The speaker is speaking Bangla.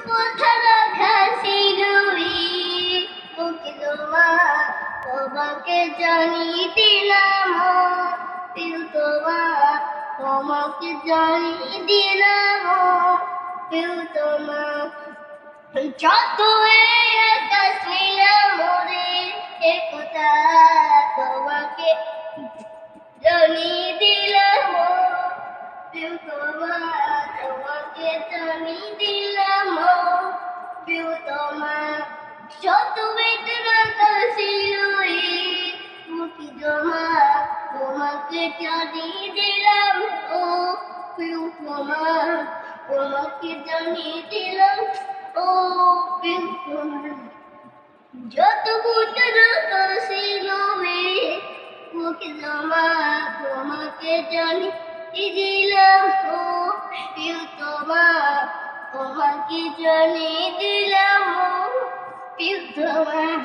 কোথা রাখা ছিল বুকে তোমার তোমাকে জানিয়ে দিলাম প্রিয় তোমার তোমাকে জানিয়ে দিলাম প্রিয় তোমার যত আকাশ নীলা মোরে এ কথা তোমাকে জানিয়ে দিলাম প্রিয় তোমার তোমাকে জানিয়ে দিলাম প্রিয় তোমার যত বেদনা ছিল মুখে জমা তোমাকে জানিয়ে দিলাম প্রিয় তোমার তোমাকে জানিয়ে দিলাম প্রিয় তোমার যত বেদনা ছিল মুখে জমা তোমাকে জানিয়ে দিলাম প্রিয় তোমার তোমাকে জানিয়ে দিলাম প্রিয় তোমার